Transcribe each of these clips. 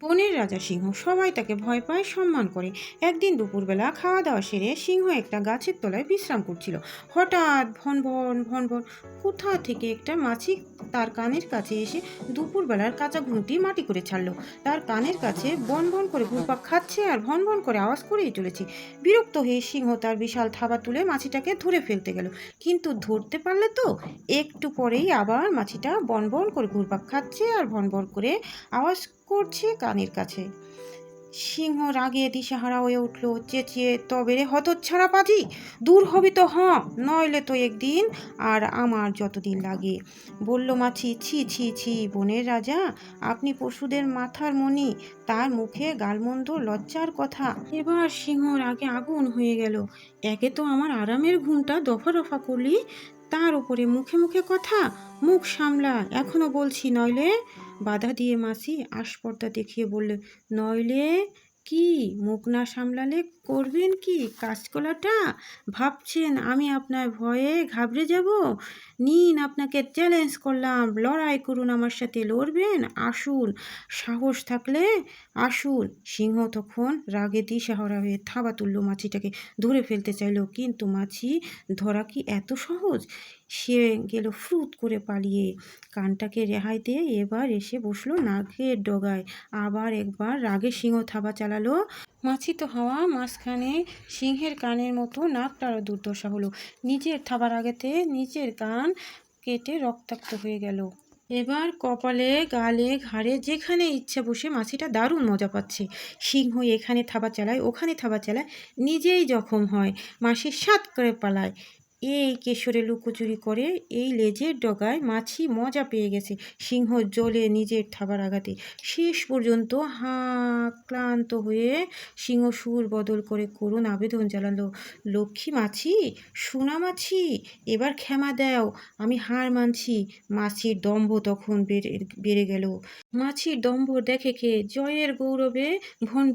বনের রাজা সিংহ সবাই তাকে ভয় পায়, সম্মান করে। একদিন দুপুরবেলা খাওয়া দাওয়া সেরে সিংহ একটা গাছের তলায় বিশ্রাম করছিল। হঠাৎ ভন ভন ভন ভন কোথা থেকে একটা মাছি তার কানের কাছে এসে দুপুরবেলার কাঁচা ঘুমটি মাটি করে ছাড়লো। তার কানের কাছে বন বন করে ঘুরপাক খাচ্ছে আর ভন ভন করে আওয়াজ করেই চলেছে। বিরক্ত হয়ে সিংহ তার বিশাল থাবা তুলে মাছিটাকে ধরে ফেলতে গেল, কিন্তু ধরতে পারলে তো। একটু পরেই আবার মাছিটা বন বন করে ঘুরপাক খাচ্ছে আর ভন ভন করে আওয়াজ করছে কানের কাছে। সিংহ রাগে দিশেহারা হয়ে উঠল, চেঁচিয়ে, তবে রে হতচ্ছাড়া পাজি, দূর হবি তো নইলে তো একদিন আর আমার যতদিন লাগে। বলল মাছি, ছি ছি ছি বনের রাজা, আপনি পশুদের মাথার মণি, তার মুখে গালমন্দ লজ্জার কথা। এবার সিংহ রাগে আগুন হয়ে গেল। একে তো আমার আরামের ঘুমটা দফা রফা করলি, তার উপরে মুখে মুখে কথা, মুখ সামলা, এখনো বলছি নইলে। বাধা দিয়ে মাছি আস্পর্ধা দেখিয়ে বললে, নইলে কি? মুখ না সামলালে করবেন কি কাজকলাটা? ভাবছেন আমি আপনার ভয়ে ঘাবড়ে যাব? নিন, আপনাকে চ্যালেঞ্জ করলাম, লড়াই করুন, আমার সাথে লড়বেন? আসুন, সাহস থাকলে আসুন। সিংহ তখন রাগে দিশেহারা হয়ে থাবা তুলল, মাছিটাকে ধরে ফেলতে চাইল, কিন্তু মাছি ধরা কি এত সহজ? সে গেল ফ্রুত করে পালিয়ে। কানটাকে রেহাই দিয়ে এবার এসে বসলো নাকের ডগায়। আবার একবার রাগে সিংহ থাবা চালালো। মাছি তো হাওয়া মাঝখানে সিংহের কানের মতো নাকটারও দুর্দশা হলো। নিজের থাবার আগেতে নিজের কান কেটে রক্তাক্ত হয়ে গেল। এবার কপালে, গালে, ঘাড়ে যেখানে ইচ্ছা বসে মাছিটা দারুণ মজা পাচ্ছে। সিংহ এখানে থাবা চালায়, ওখানে থাবা চালায়, নিজেই জখম হয়, মাছি সাত করে পালায়। এই কেশরে লুকোচুরি করে, এই লেজের ডগায় মাছি মজা পেয়ে গেছে। সিংহ জ্বলে নিজের থাবার আঘাতে। শেষ পর্যন্ত ক্লান্ত হয়ে সিংহ সুর বদল করে করুণ আবেদন জানালো, লক্ষ্মী মাছি, সোনা মাছি, এবার ক্ষমা দাও, আমি হার মানছি। মাছির দম্ভ তখন বেড়ে গেল। মাছির দম্ভ দেখে খেয়ে জয়ের গৌরবে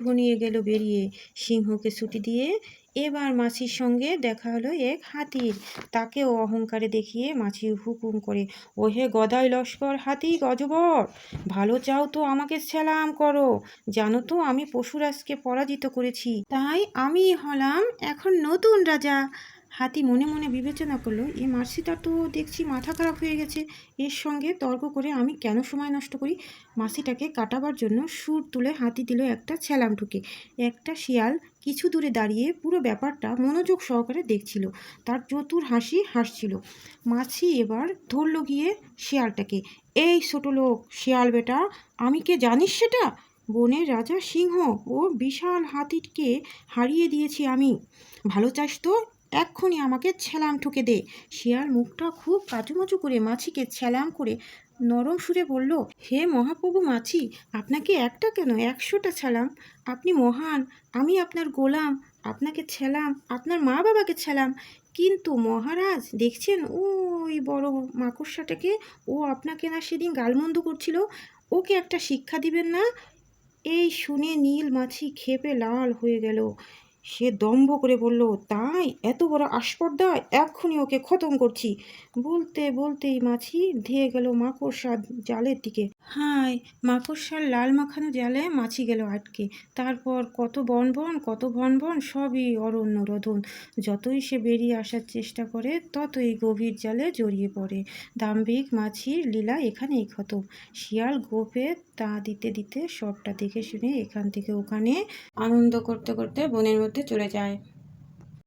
ভনিয়ে গেল বেরিয়ে। সিংহকে ছুটি দিয়ে এবার মাছির সঙ্গে দেখা হলো এক হাতির। তাকেও অহংকারে দেখিয়ে মাছি হুকুম করে, ওহে গদাই লস্কর, হাতি অজগর, ভালো চাও তো আমাকে সেলাম করো। জানো তো আমি পশুরাজকে পরাজিত করেছি, তাই আমি হলাম এখন নতুন রাজা। হাতি মনে মনে বিবেচনা করলো, এই মাছিটা তো দেখছি মাথা খারাপ হয়ে গেছে, এর সঙ্গে তর্ক করে আমি কেন সময় নষ্ট করি। মাছিটাকে কাটাবার জন্য সুর তুলে হাতি দিল একটা ছ্যালাম ঠুকে। একটা শিয়াল কিছু দূরে দাঁড়িয়ে পুরো ব্যাপারটা মনোযোগ সহকারে দেখছিল, তার চতুর হাসি হাসছিল। মাছি এবার ধরল গিয়ে শিয়ালটাকে, এই ছোট লোক শিয়াল বেটা, আমি কে জানিস সেটা? বনের রাজা সিংহ ও বিশাল হাতিকে হারিয়ে দিয়েছি আমি। ভালো চাস তো এক্ষুনি আমাকে ছ্যালাম ঠুকে দে। শিয়াল মুখটা খুব কাচুমাচু করে মাছিকে ছ্যালাম করে নরম সুরে বলল, হে মহাপ্রভু মাছি, আপনাকে একটা কেন 100টা ছ্যালাম। আপনি মহান, আমি আপনার গোলাম, আপনাকে ছ্যালাম, আপনার মা বাবাকে ছ্যালাম। কিন্তু মহারাজ, দেখছেন ওই বড় মাকড়সাটাকে, ও আপনাকে না সেদিন গালমন্দ করছিল, ওকে একটা শিক্ষা দিবেন না? এই শুনে নীল মাছি ক্ষেপে লাল হয়ে গেল। সে দম্ভ করে বলল, তাই এত বড় আস্পর্ধা, এক্ষুনি ওকে খতম করছি। বলতে বলতেই মাছি ধেয়ে গেল মাকড়সার জালের দিকে। হায়, মাকড়সার লাল মাখানো জালে মাছি গেল আটকে। তারপর কত বনবন, কত ভনভন, সবই অরণ্য রোদন। যতই সে বেরিয়ে আসার চেষ্টা করে, ততই গভীর জালে জড়িয়ে পড়ে। দাম্ভিক মাছির লীলা এখানেই খতম। শিয়াল গোপে তা দিতে দিতে সবটা দেখে শুনে এখান থেকে ওখানে আনন্দ করতে করতে বনের মধ্যে চলে যায়।